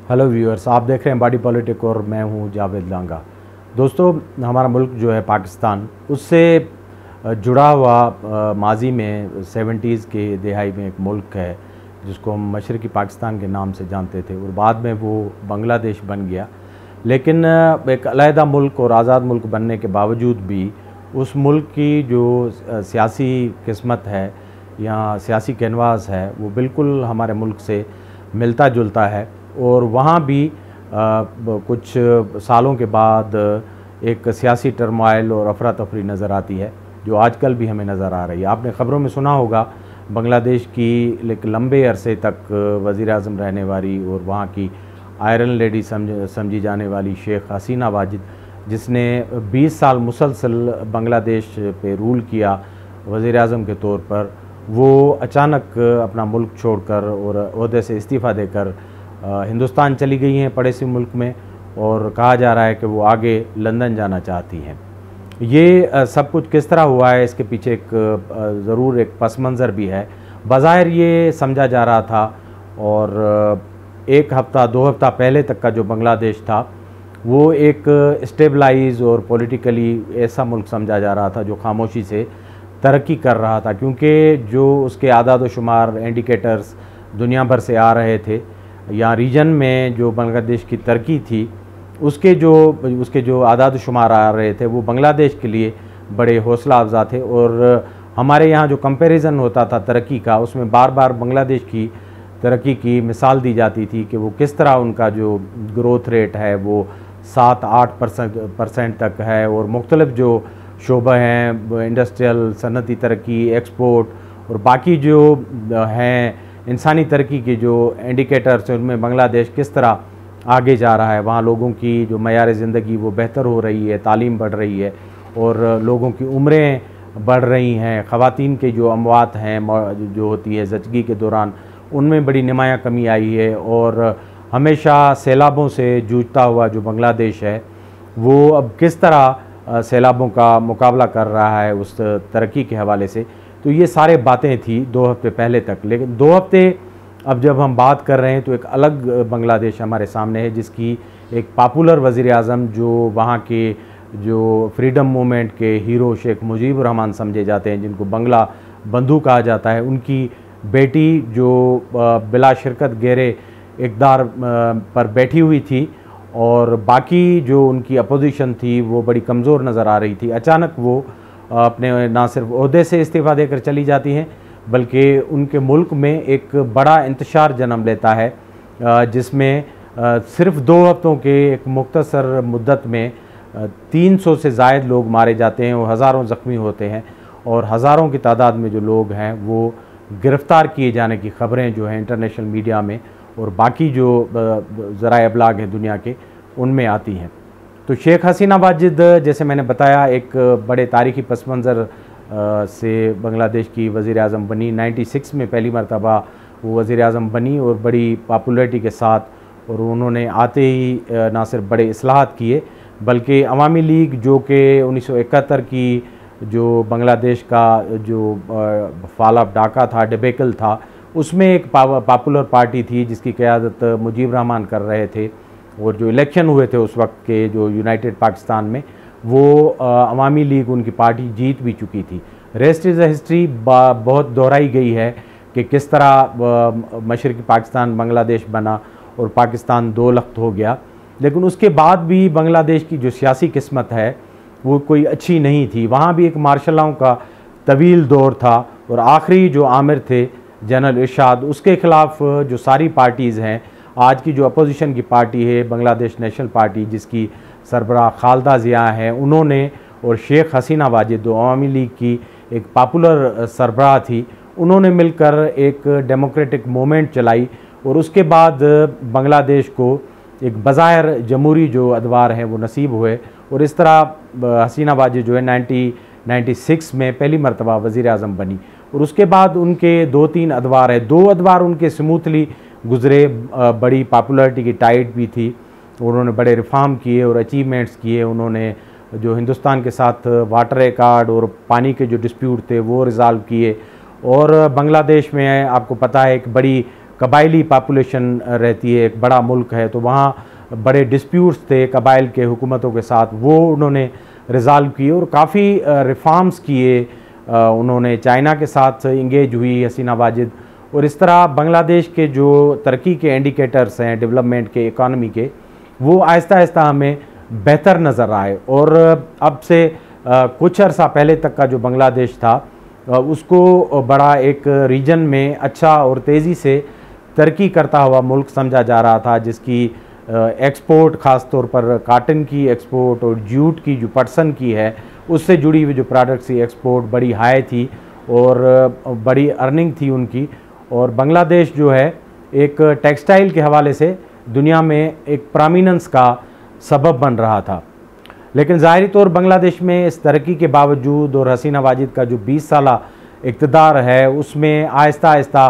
Hello viewers, आप देख रहे हैं बॉडी पॉलिटिक और मैं हूं जावेद लांगा। दोस्तों, हमारा मुल्क जो है पाकिस्तान, उससे जुड़ा हुआ माजी में 70s के दिहाई में एक मुल्क है जिसको हम मशरक़ी पाकिस्तान के नाम से जानते थे और बाद में वो बांग्लादेश बन गया। लेकिन एक अलहदा मुल्क और आज़ाद मुल्क बनने के बावजूद भी उस मुल्क की जो सियासी किस्मत है या सियासी कैनवास है वो बिल्कुल हमारे मुल्क से मिलता जुलता है। और वहाँ भी कुछ सालों के बाद एक सियासी टर्मोइल और अफरा तफरी नज़र आती है जो आजकल भी हमें नज़र आ रही है। आपने ख़बरों में सुना होगा बांग्लादेश की एक लंबे अरसे तक वज़ीर आज़म रहने वाली और वहाँ की आयरन लेडी समझी जाने वाली शेख हसीना वाजिद, जिसने 20 साल मुसलसल बांग्लादेश पे रूल किया वज़ीर आज़म के तौर पर, वो अचानक अपना मुल्क छोड़कर और ओहदे से इस्तीफ़ा देकर हिंदुस्तान चली गई हैं पड़ोसी मुल्क में, और कहा जा रहा है कि वो आगे लंदन जाना चाहती हैं। ये सब कुछ किस तरह हुआ है, इसके पीछे एक ज़रूर एक पस मंज़र भी है। बज़ाहिर ये समझा जा रहा था और एक हफ़्ता 2 हफ़्ता पहले तक का जो बांग्लादेश था वो एक स्टेबलाइज और पॉलिटिकली ऐसा मुल्क समझा जा रहा था जो खामोशी से तरक्की कर रहा था, क्योंकि जो उसके आदाद शुमार इंडिकेटर्स दुनिया भर से आ रहे थे या रीजन में जो बांग्लादेश की तरक्की थी उसके जो आदाद शुमार आ रहे थे वो बांग्लादेश के लिए बड़े हौसला अफजा थे। और हमारे यहाँ जो कंपैरिजन होता था तरक्की का, उसमें बार बार बांग्लादेश की तरक्की की मिसाल दी जाती थी कि वो किस तरह उनका जो ग्रोथ रेट है वो 7-8% तक है, और मुख्तलिफ जो शोबे हैं, इंडस्ट्रियल सनती तरक्की, एक्सपोर्ट और बाकी जो हैं इंसानी तरक्की के जो इंडिकेटर्स हैं उनमें बांग्लादेश किस तरह आगे जा रहा है। वहाँ लोगों की जो मयार ज़िंदगी वो बेहतर हो रही है, तालीम बढ़ रही है और लोगों की उम्रें बढ़ रही हैं। ख़वातीन के जो अमवात हैं जो होती है ज़चगी के दौरान, उनमें बड़ी नुमायाँ कमी आई है। और हमेशा सैलाबों से जूझता हुआ जो बांग्लादेश है वो अब किस तरह सैलाबों का मुकाबला कर रहा है उस तरक्की के हवाले से। तो ये सारे बातें थी 2 हफ़्ते पहले तक, लेकिन 2 हफ़्ते अब जब हम बात कर रहे हैं तो एक अलग बांग्लादेश हमारे सामने है जिसकी एक पॉपुलर वज़ीर आज़म जो वहाँ के जो फ्रीडम मूवमेंट के हीरो शेख मुजीबुर रहमान समझे जाते हैं, जिनको बंगला बंधु कहा जाता है, उनकी बेटी जो बिला शिरकत गहरे इक़्तिदार पर बैठी हुई थी और बाकी जो उनकी अपोजिशन थी वो बड़ी कमज़ोर नज़र आ रही थी। अचानक वो अपने ना सिर्फ ओहदे से इस्तीफ़ा देकर चली जाती हैं बल्कि उनके मुल्क में एक बड़ा इंतशार जन्म लेता है जिसमें सिर्फ 2 हफ्तों के एक मुख्तसर मुद्दत में 300 से ज़ायद लोग मारे जाते हैं और हज़ारों ज़ख्मी होते हैं और हज़ारों की तादाद में जो लोग हैं वो गिरफ़्तार किए जाने की ख़बरें जो हैं इंटरनेशनल मीडिया में और बाकी जो ज़राए अबलाग हैं दुनिया के, उनमें आती हैं। तो शेख हसीना वाजिद, जैसे मैंने बताया, एक बड़े तारीख़ी पस मंज़र से बांग्लादेश की वज़ीर आज़म बनी। 96 में पहली मरतबा वो वज़ीर आज़म बनी और बड़ी पॉपुलैरिटी के साथ, और उन्होंने आते ही ना सिर्फ बड़े इस्लाहात किए बल्कि अवामी लीग जो कि 1971 की जो बांग्लादेश का जो फॉल ऑफ ढाका था, डिबेकल था, उसमें एक पॉपुलर पार्टी थी जिसकी क़यादत मुजीब रहमान कर रहे थे। और जो इलेक्शन हुए थे उस वक्त के जो यूनाइटेड पाकिस्तान में, वो अवामी लीग उनकी पार्टी जीत भी चुकी थी। रेस्ट इज़ अ हिस्ट्री बहुत दोहराई गई है कि किस तरह मशरक़ी पाकिस्तान बांग्लादेश बना और पाकिस्तान 2 लख्त हो गया। लेकिन उसके बाद भी बांग्लादेश की जो सियासी किस्मत है वो कोई अच्छी नहीं थी। वहाँ भी एक मार्शल लॉ का तवील दौर था और आखिरी जो आमिर थे जनरल इरशाद, उसके ख़िलाफ़ जो सारी पार्टीज़ हैं, आज की जो अपोजिशन की पार्टी है बांग्लादेश नेशनल पार्टी जिसकी सरबराह खालदा ज़िया है, उन्होंने और शेख हसीना वाजिद जो अवामी लीग की एक पॉपुलर सरबराह थी, उन्होंने मिलकर एक डेमोक्रेटिक मूवमेंट चलाई और उसके बाद बांग्लादेश को एक बज़ाहिर जमहूरी जो अदवार हैं वो नसीब हुए। और इस तरह हसीना वाजिद जो है 1996 में पहली मरतबा वज़ीर आज़म बनी और उसके बाद उनके 2-3 अदवार है, 2 अदवार उनके स्मूथली गुज़रे, बड़ी पॉपुलैरिटी की टाइट भी थी। उन्होंने बड़े रिफॉर्म किए और अचीवमेंट्स किए। उन्होंने जो हिंदुस्तान के साथ वाटर रिकॉर्ड और पानी के जो डिस्प्यूट थे वो रिज़ॉल्व किए। और बांग्लादेश में आपको पता है एक बड़ी कबायली पॉपुलेशन रहती है, एक बड़ा मुल्क है, तो वहाँ बड़े डिस्प्यूट्स थे कबाइल के हुकूमतों के साथ, वो उन्होंने रिज़ॉल्व किए और काफ़ी रिफॉर्म्स किए। उन्होंने चाइना के साथ इंगेज हुई हसीना वाजिद, और इस तरह बांग्लादेश के जो तरक्की के इंडिकेटर्स हैं डेवलपमेंट के, इकॉनमी के, वो आहिस्ता आहिस्ता हमें बेहतर नज़र आए। और अब से कुछ अर्सा पहले तक का जो बांग्लादेश था उसको बड़ा एक रीजन में अच्छा और तेज़ी से तरक्की करता हुआ मुल्क समझा जा रहा था, जिसकी एक्सपोर्ट ख़ास तौर पर काटन की एक्सपोर्ट और जूट की जो पटसन की है उससे जुड़ी हुई जो प्रोडक्ट्स की एक्सपोर्ट बड़ी हाई थी और बड़ी अर्निंग थी उनकी। और बांग्लादेश जो है एक टेक्सटाइल के हवाले से दुनिया में एक प्रामीनेंस का सबब बन रहा था। लेकिन ज़ाहिरी तौर बांग्लादेश में इस तरक्की के बावजूद और हसीना वाजिद का जो 20 साला इक़्तिदार है उसमें आहिस्ता आहिस्ता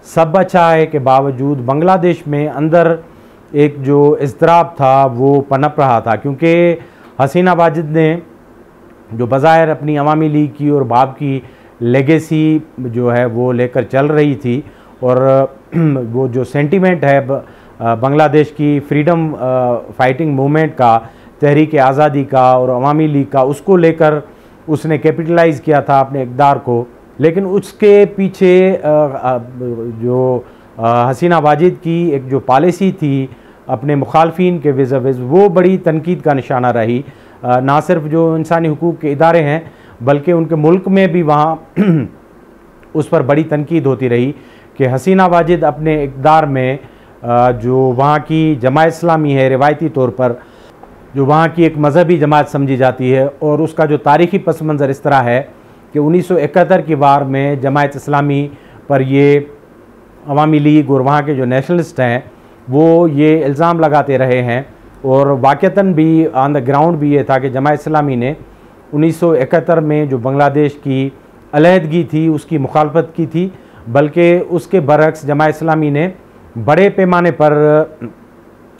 सब अच्छा है के बावजूद बांग्लादेश में अंदर एक जो इज़्तिराब था वो पनप रहा था, क्योंकि हसीना वाजिद ने जो बज़ाहिर अपनी अवामी लीग की और बाप की लेगेसी जो है वो लेकर चल रही थी, और वो जो सेंटिमेंट है बांग्लादेश की फ्रीडम फाइटिंग मूवमेंट का, तहरीक आज़ादी का और अवामी लीग का, उसको लेकर उसने कैपिटलाइज़ किया था अपने इक़्तिदार को। लेकिन उसके पीछे जो हसीना वाजिद की एक जो पॉलिसी थी अपने मुखालफिन के विज़ वो बड़ी तनकीद का निशाना रही। ना सिर्फ जो इंसानी हुकूक के इदारे हैं बल्कि उनके मुल्क में भी वहाँ उस पर बड़ी तनकीद होती रही कि हसीना वाजिद अपने इक़्तिदार में जो वहाँ की जमात इस्लामी है, रिवायती तौर पर जो वहाँ की एक मजहबी जमात समझी जाती है, और उसका जो तारीख़ी पस मंज़र इस तरह है कि 1971 की वार में जमात इस्लामी पर ये अवामी लीग और वहाँ के जो नेशनलिस्ट हैं वो ये इल्ज़ाम लगाते रहे हैं, और वाक़तन भी ऑन द ग्राउंड भी ये था कि जमात इस्लामी ने 1971 में जो बांग्लादेश की अलहदगी थी उसकी मुखालफत की थी, बल्कि उसके बरक्स जमात इस्लामी ने बड़े पैमाने पर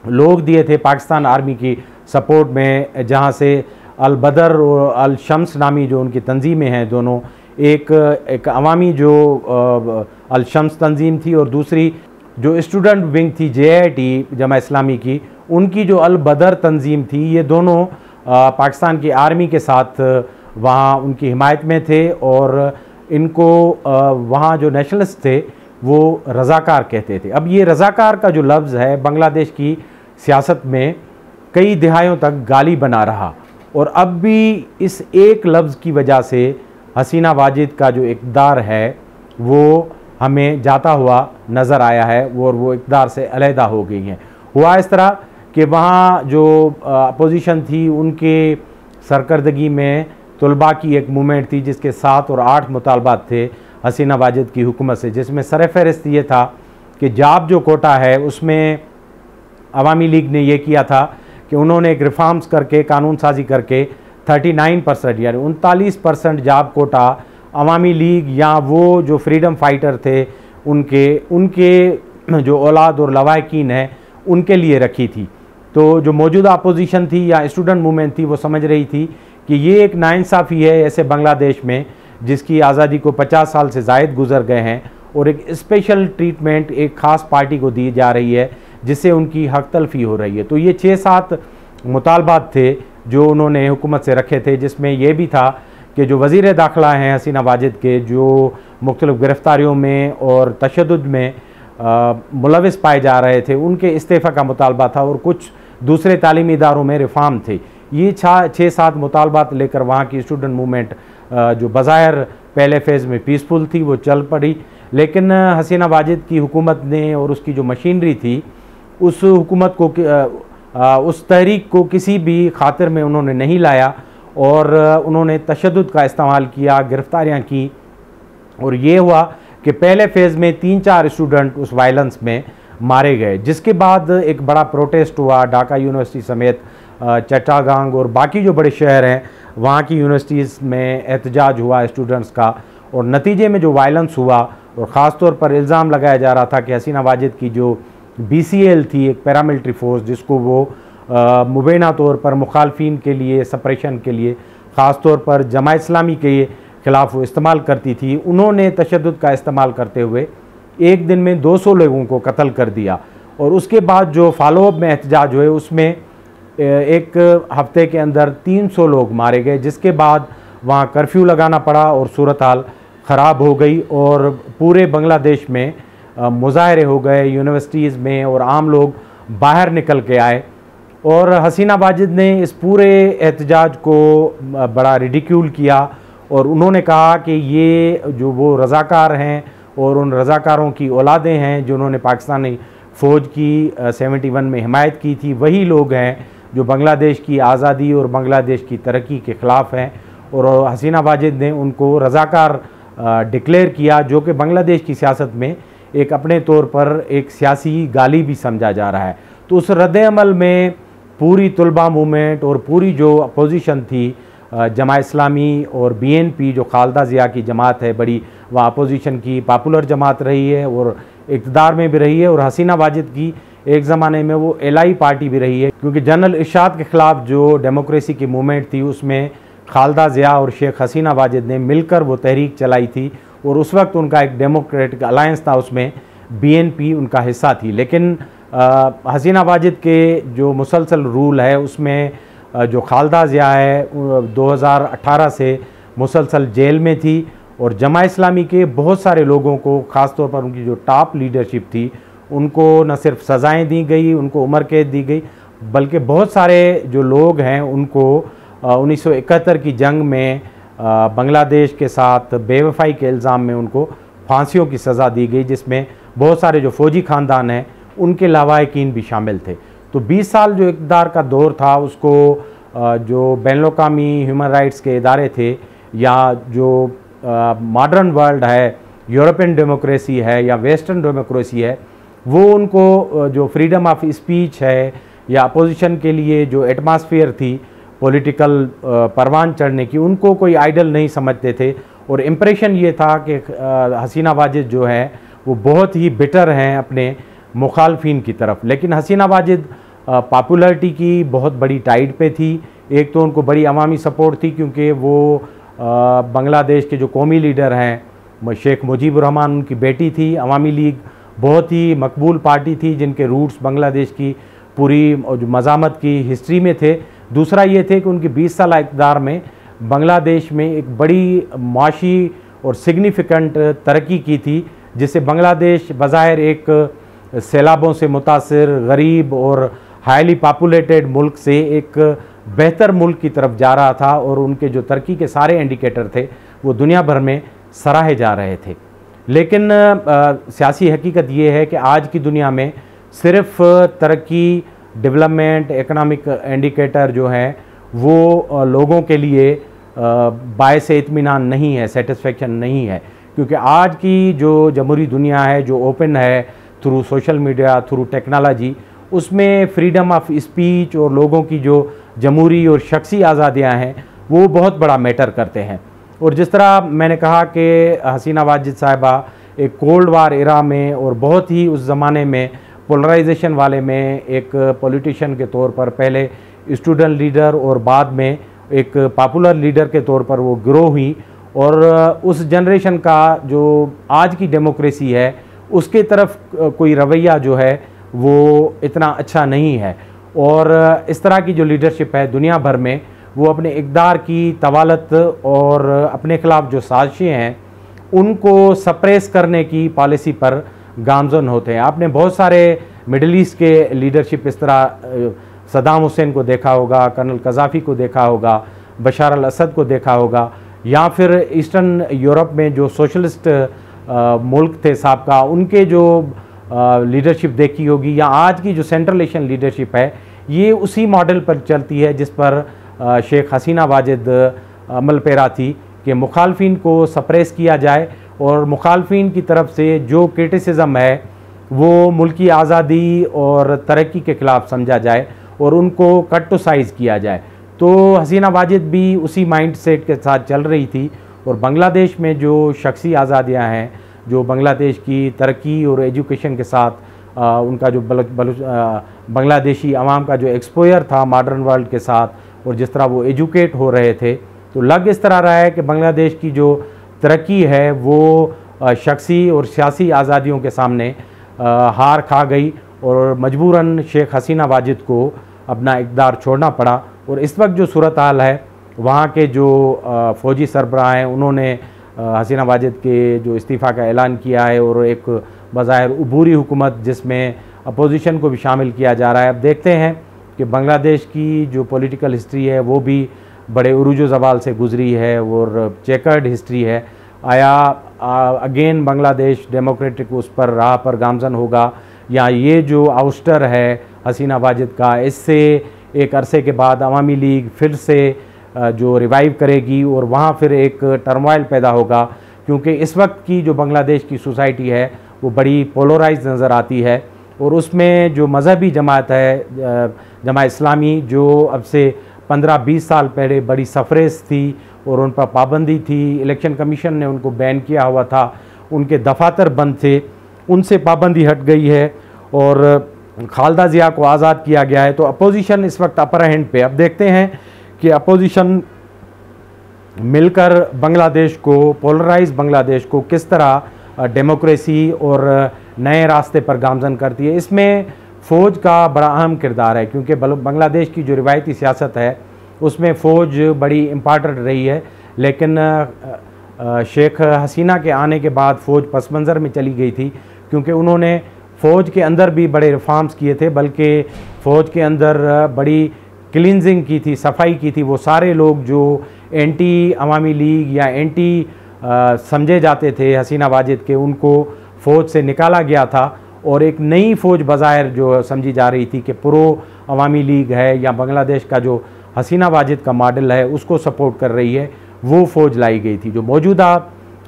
लोग दिए थे पाकिस्तान आर्मी की सपोर्ट में, जहाँ से अल बदर और अल शम्स नामी जो उनकी तंजीमें हैं दोनों, एक अवामी जो अल शम्स तंजीम थी और दूसरी जो स्टूडेंट विंग थी JIT जमा इस्लामी की, उनकी जो अल बदर तंजीम थी, ये दोनों पाकिस्तान की आर्मी के साथ वहाँ उनकी हिमायत में थे, और इनको वहाँ जो नेशनलिस्ट थे वो रज़ाकार कहते थे। अब ये रज़ाकार का जो लफ्ज़ है बांग्लादेश की सियासत में कई दिहाइयों तक गाली बना रहा, और अब भी इस एक लफ्ज़ की वजह से हसीना वाजिद का जो इक़्तिदार है वो हमें जाता हुआ नज़र आया है, और वो इक़्तिदार से अलहदा हो गई हैं। हुआ इस तरह कि वहाँ जो अपोजिशन थी उनके सरकर्दगी में तलबा की एक मूवमेंट थी जिसके 7 और 8 मुतालबात थे हसीना वाजिद की हुकूमत से, जिसमें सरफ़हरिस्त ये था कि जाब जो कोटा है उसमें अवामी लीग ने ये किया था कि उन्होंने एक रिफॉर्म्स करके, कानून साजी करके 39% यानी 39% जाब कोटा अवामी लीग या वो जो फ्रीडम फाइटर थे उनके जो औलाद और लवाकिन है उनके लिए रखी थी। तो जो मौजूदा अपोजिशन थी या स्टूडेंट मूवमेंट थी वो समझ रही थी कि ये एक नाइंसाफ़ी है ऐसे बांग्लादेश में जिसकी आज़ादी को 50 साल से ज़ायद गुजर गए हैं, और एक स्पेशल ट्रीटमेंट एक ख़ास पार्टी को दी जा रही है जिससे उनकी हक तलफी हो रही है। तो ये 6-7 मुतालबात थे जो उन्होंने हुकूमत से रखे थे, जिसमें यह भी था कि जो वज़ीर दाखिला हैं हसीना वाजिद के, जो मुख्तलिफ़ गिरफ़्तारियों में और तशद्दुद में मुलविस पाए जा रहे थे, उनके इस्तीफ़ा का मुतालबा था, और कुछ दूसरे तालीमी इदारों में रिफॉर्म थे। ये 6-7 मुतालबात लेकर वहाँ की स्टूडेंट मूवमेंट जो बज़ाहिर पहले फेज़ में पीसफुल थी वो चल पड़ी, लेकिन हसीना वाजिद की हुकूमत ने और उसकी जो मशीनरी थी उस हुकूमत को उस तहरीक को किसी भी खातिर में उन्होंने नहीं लाया, और उन्होंने तशद्दुद का इस्तेमाल किया, गिरफ़्तारियाँ की, और ये हुआ कि पहले फेज़ में 3-4 स्टूडेंट उस वायलेंस में मारे गए, जिसके बाद एक बड़ा प्रोटेस्ट हुआ। ढाका यूनिवर्सिटी समेत चट्टागांग और बाकी जो बड़े शहर हैं वहाँ की यूनिवर्सिटीज़ में एहतजाज हुआ स्टूडेंट्स का, और नतीजे में जो वायलेंस हुआ, और ख़ास तौर पर इल्ज़ाम लगाया जा रहा था कि हसीना वाजिद की जो BCL थी एक पैरामिलिट्री फोर्स जिसको वो मुबैना तौर पर मुखालफिन के लिए सप्रेशन के लिए ख़ास तौर पर जमात इस्लामी के ख़िलाफ़ वो इस्तेमाल करती थी, उन्होंने तशद्दुद का इस्तेमाल करते हुए एक दिन में 200 लोगों को कत्ल कर दिया। और उसके बाद जो फॉलोअप में एहतजाज हुए उसमें एक हफ्ते के अंदर 300 लोग मारे गए, जिसके बाद वहाँ कर्फ्यू लगाना पड़ा और सूरत हाल ख़राब हो गई और पूरे बांग्लादेश में मुजाहरे हो गए यूनिवर्सिटीज़ में और आम लोग बाहर निकल के आए। और हसीना वाजिद ने इस पूरे एहतजाज को बड़ा रिडिक्यूल किया और उन्होंने कहा कि ये जो वो रज़ाकार हैं और उन रज़ाकारों की औलादें हैं जिन्होंने पाकिस्तानी फ़ौज की 71 में हिमायत की थी, वही लोग हैं जो बांग्लादेश की आज़ादी और बांग्लादेश की तरक्की के ख़िलाफ़ हैं। और हसीना वाजिद ने उनको रज़ाकार डिक्लेयर किया, जो कि बांग्लादेश की सियासत में एक अपने तौर पर एक सियासी गाली भी समझा जा रहा है। तो उस रद्द-ए-अमल में पूरी तुलबा मूवमेंट और पूरी जो अपोजिशन थी, जमात इस्लामी और बीएनपी जो खालदा ज़िया की जमात है बड़ी, वह अपोजिशन की पॉपुलर जमात रही है और इक़्तिदार में भी रही है। और हसीना वाजिद की एक ज़माने में वो एलाई पार्टी भी रही है, क्योंकि जनरल इरशाद के ख़िलाफ़ जो डेमोक्रेसी की मूवमेंट थी उसमें खालदा ज़िया और शेख हसीना वाजिद ने मिलकर वो तहरीक चलाई थी और उस वक्त उनका एक डेमोक्रेटिक अलायंस था, उसमें बीएनपी उनका हिस्सा थी। लेकिन हसीना वाजिद के जो मुसलसल रूल है उसमें जो खालदा ज़िया है 2018 से मुसलसल जेल में थी और जमात इस्लामी के बहुत सारे लोगों को, ख़ास तौर पर उनकी जो टॉप लीडरशिप थी, उनको न सिर्फ सज़ाएं दी गई, उनको उम्र कैद दी गई, बल्कि बहुत सारे जो लोग हैं उनको 1971 की जंग में बांग्लादेश के साथ बेवफाई के इल्ज़ाम में उनको फांसियों की सज़ा दी गई, जिसमें बहुत सारे जो फ़ौजी ख़ानदान हैं उनके लावाहिकीन भी शामिल थे। तो 20 साल जो इक़्तिदार का दौर था उसको जो बैनुल-अक़वामी ह्यूमन राइट्स के इदारे थे या जो मॉडर्न वर्ल्ड है, यूरोपियन डेमोक्रेसी है या वेस्टर्न डेमोक्रेसी है, वो उनको जो फ्रीडम ऑफ स्पीच है या अपोजिशन के लिए जो एटमॉस्फेयर थी पॉलिटिकल परवान चढ़ने की, उनको कोई आइडल नहीं समझते थे। और इम्प्रेशन ये था कि हसीना वाजिद जो है वो बहुत ही बिटर हैं अपने मुखालफिन की तरफ। लेकिन हसीना वाजिद पॉपुलैरिटी की बहुत बड़ी टाइड पे थी। एक तो उनको बड़ी अवामी सपोर्ट थी क्योंकि वो बांग्लादेश के जो कौमी लीडर हैं शेख मुजीबुर रहमान उनकी बेटी थी। अवामी लीग बहुत ही मकबूल पार्टी थी जिनके रूट्स बांग्लादेश की पूरी जो मज़ामत की हिस्ट्री में थे। दूसरा ये थे कि उनकी 20 साल इक़्तिदार में बांग्लादेश में एक बड़ी माशी और सिग्निफिकेंट तरक्की की थी, जिससे बांग्लादेश बज़ाहिर एक सैलाबों से मुतासिर गरीब और हाईली पॉपुलेटेड मुल्क से एक बेहतर मुल्क की तरफ जा रहा था और उनके जो तरक्की के सारे इंडिकेटर थे वो दुनिया भर में सराहे जा रहे थे। लेकिन सियासी हकीकत ये है कि आज की दुनिया में सिर्फ तरक्की, डेवलपमेंट, इकनॉमिक इंडिकेटर जो हैं वो लोगों के लिए बायस इत्मीनान नहीं है, सेटिस्फेक्शन नहीं है, क्योंकि आज की जो जमहूरी दुनिया है, जो ओपन है through social media, through technology, उसमें फ्रीडम ऑफ स्पीच और लोगों की जो जमहूरी और शख्सी आज़ादियाँ हैं वो बहुत बड़ा मैटर करते हैं। और जिस तरह मैंने कहा कि हसीना वाजिद साहिबा एक कोल्ड वार एरा में और बहुत ही उस ज़माने में पोलराइजेशन वाले में एक पॉलिटिशियन के तौर पर पहले स्टूडेंट लीडर और बाद में एक पॉपुलर लीडर के तौर पर वो ग्रो हुई। और उस जनरेशन का जो आज की डेमोक्रेसी है उसके तरफ कोई रवैया जो है वो इतना अच्छा नहीं है। और इस तरह की जो लीडरशिप है दुनिया भर में वो अपने इक़्तिदार की तवालत और अपने ख़िलाफ़ जो साजिशें हैं उनको सप्रेस करने की पॉलिसी पर गामज़न होते हैं। आपने बहुत सारे मिडल ईस्ट के लीडरशिप इस तरह सद्दाम हुसैन को देखा होगा, कर्नल कज़ाफ़ी को देखा होगा, बशार अल असद को देखा होगा, या फिर ईस्टर्न यूरोप में जो सोशलिस्ट मुल्क थे साबका उनके जो लीडरशिप देखी होगी, या आज की जो सेंट्रल एशियन लीडरशिप है ये उसी मॉडल पर चलती है जिस पर शेख हसीना वाजिद अमल पैरा थी कि मुखालफिन को सप्रेस किया जाए और मुखालफिन की तरफ से जो क्रिटिसिज्म है वो मुल्की आज़ादी और तरक्की के ख़िलाफ़ समझा जाए और उनको कट टू साइज़ किया जाए। तो हसीना वाजिद भी उसी माइंड सेट के साथ चल रही थी। और बांग्लादेश में जो शख्सी आज़ादियाँ हैं, जो बांग्लादेश की तरक्की और एजुकेशन के साथ उनका जो बांग्लादेशी अवाम का जो एक्सपोजर था मॉडर्न वर्ल्ड के साथ और जिस तरह वो एजुकेट हो रहे थे, तो लग इस तरह रहा है कि बांग्लादेश की जो तरक्की है वो शख्सी और सियासी आज़ादियों के सामने हार खा गई और मजबूरन शेख हसीना वाजिद को अपना इक़्तिदार छोड़ना पड़ा। और इस वक्त जो सूरत हाल है, वहाँ के जो फ़ौजी सरबराह हैं उन्होंने हसीना वाजिद के जो इस्तीफ़ा का ऐलान किया है और एक बज़ाहिर अबूरी हुकूमत जिसमें अपोजिशन को भी शामिल किया जा रहा है। अब देखते हैं कि बांग्लादेश की जो पॉलिटिकल हिस्ट्री है वो भी बड़े उरूज ज़वाल से गुज़री है और चेकर्ड हिस्ट्री है। आया अगेन बांग्लादेश डेमोक्रेटिक उस पर राह पर गामजन होगा, या ये जो आउस्टर है हसीना वाजिद का, इससे एक अरसे के बाद अवामी लीग फिर से जो रिवाइव करेगी और वहाँ फिर एक टर्मोइल पैदा होगा। क्योंकि इस वक्त की जो बांग्लादेश की सोसाइटी है वो बड़ी पोलराइज नज़र आती है और उसमें जो मज़हबी जमात है, जमात इस्लामी, जो अब से 15-20 साल पहले बड़ी सफरेस थी और उन पर पाबंदी थी, इलेक्शन कमीशन ने उनको बैन किया हुआ था, उनके दफातर बंद थे, उनसे पाबंदी हट गई है और खालदा ज़िया को आज़ाद किया गया है। तो अपोजिशन इस वक्त अपर हैंड पे। अब देखते हैं कि अपोजिशन मिलकर बांग्लादेश को, पोलराइज बांग्लादेश को किस तरह डेमोक्रेसी और नए रास्ते पर गामजन करती है। इसमें फ़ौज का बड़ा अहम किरदार है, क्योंकि बांग्लादेश की जो रिवायती सियासत है उसमें फ़ौज बड़ी इम्पॉर्टेंट रही है। लेकिन शेख हसीना के आने के बाद फ़ौज पस मंज़र में चली गई थी, क्योंकि उन्होंने फ़ौज के अंदर भी बड़े रिफॉर्म्स किए थे, बल्कि फ़ौज के अंदर बड़ी क्लिनजिंग की थी, सफाई की थी। वो सारे लोग जो एंटी अवामी लीग या एंटी समझे जाते थे हसीना वाजिद के, उनको फ़ौज से निकाला गया था और एक नई फ़ौज बज़ाहिर जो समझी जा रही थी कि प्रो अवामी लीग है या बांग्लादेश का जो हसीना वाजिद का मॉडल है उसको सपोर्ट कर रही है, वो फ़ौज लाई गई थी। जो मौजूदा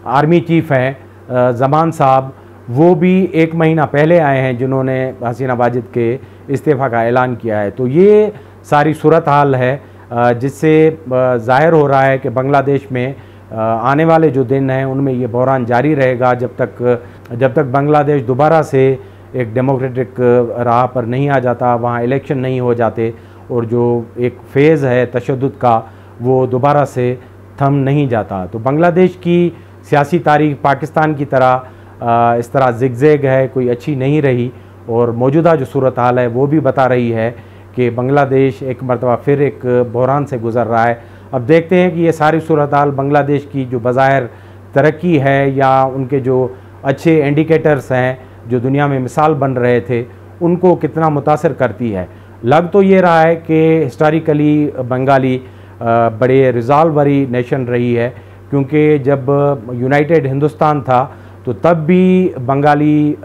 आर्मी चीफ़ हैं ज़मान साहब, वो भी 1 महीना पहले आए हैं जिन्होंने हसीना वाजिद के इस्तीफ़ा का ऐलान किया है। तो ये सारी सूरत हाल है जिससे ज़ाहिर हो रहा है कि बांग्लादेश में आने वाले जो दिन हैं उनमें ये बहरान जारी रहेगा जब तक बांग्लादेश दोबारा से एक डेमोक्रेटिक राह पर नहीं आ जाता, वहाँ इलेक्शन नहीं हो जाते और जो एक फ़ेज़ है तशद्दुद का वो दोबारा से थम नहीं जाता। तो बांग्लादेश की सियासी तारीख पाकिस्तान की तरह इस तरह ज़िगज़ैग है, कोई अच्छी नहीं रही और मौजूदा जो सूरत हाल है वो भी बता रही है कि बांग्लादेश एक मरतबा फिर एक बहरान से गुज़र रहा है। अब देखते हैं कि ये सारी सूरत हाल बांग्लादेश की जो बज़ाहिर तरक्की है या उनके जो अच्छे इंडिकेटर्स हैं जो दुनिया में मिसाल बन रहे थे उनको कितना मुतासर करती है। लग तो ये रहा है कि हिस्टोरिकली बंगाली बड़े रिज़ॉल्व वाली नेशन रही है, क्योंकि जब यूनाइटेड हिंदुस्तान था तो तब भी बंगाली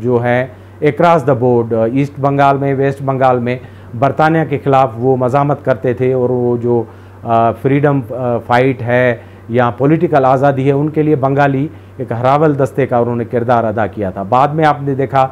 जो है across the board East Bengal में, वेस्ट बंगाल में बरतानिया के ख़िलाफ़ वो मज़ामत करते थे और वो जो फ्रीडम फाइट है या पॉलिटिकल आज़ादी है उनके लिए बंगाली एक हरावल दस्ते का उन्होंने किरदार अदा किया था। बाद में आपने देखा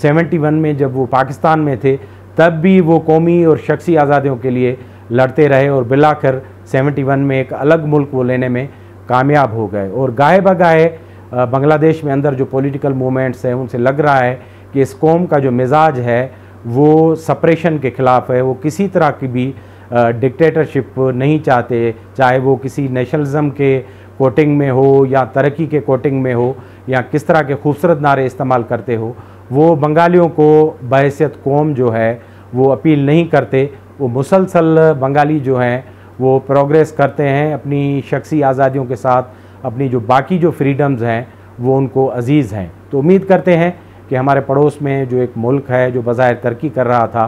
71 में जब वो पाकिस्तान में थे तब भी वो कौमी और शख्सी आज़ादियों के लिए लड़ते रहे और बिलाकर 71 में एक अलग मुल्क वो लेने में कामयाब हो गए। और गाहे बगाहे बांग्लादेश में अंदर जो पॉलिटिकल मूवमेंट्स हैं उनसे लग रहा है कि इस कौम का जो मिजाज है वो सप्रेशन के ख़िलाफ़ है, वो किसी तरह की भी डिक्टेटरशिप नहीं चाहते, चाहे वो किसी नेशनलिज्म के कोटिंग में हो या तरक्की के कोटिंग में हो या किस तरह के खूबसूरत नारे इस्तेमाल करते हो। वो बंगालियों को बहैसियत कौम जो है वो अपील नहीं करते। वो मुसलसल बंगाली जो हैं वो प्रोग्रेस करते हैं अपनी शख्सी आज़ादियों के साथ, अपनी जो बाकी जो फ्रीडम्स हैं वो उनको अजीज़ हैं। तो उम्मीद करते हैं कि हमारे पड़ोस में जो एक मुल्क है जो बज़ाहिर तरक्की कर रहा था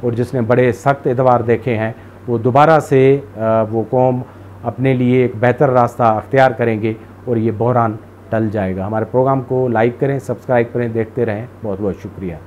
और जिसने बड़े सख्त एतबार देखे हैं, वो दोबारा से वो कौम अपने लिए एक बेहतर रास्ता अख्तियार करेंगे और ये बहरान टल जाएगा। हमारे प्रोग्राम को लाइक करें, सब्सक्राइब करें, देखते रहें। बहुत बहुत शुक्रिया।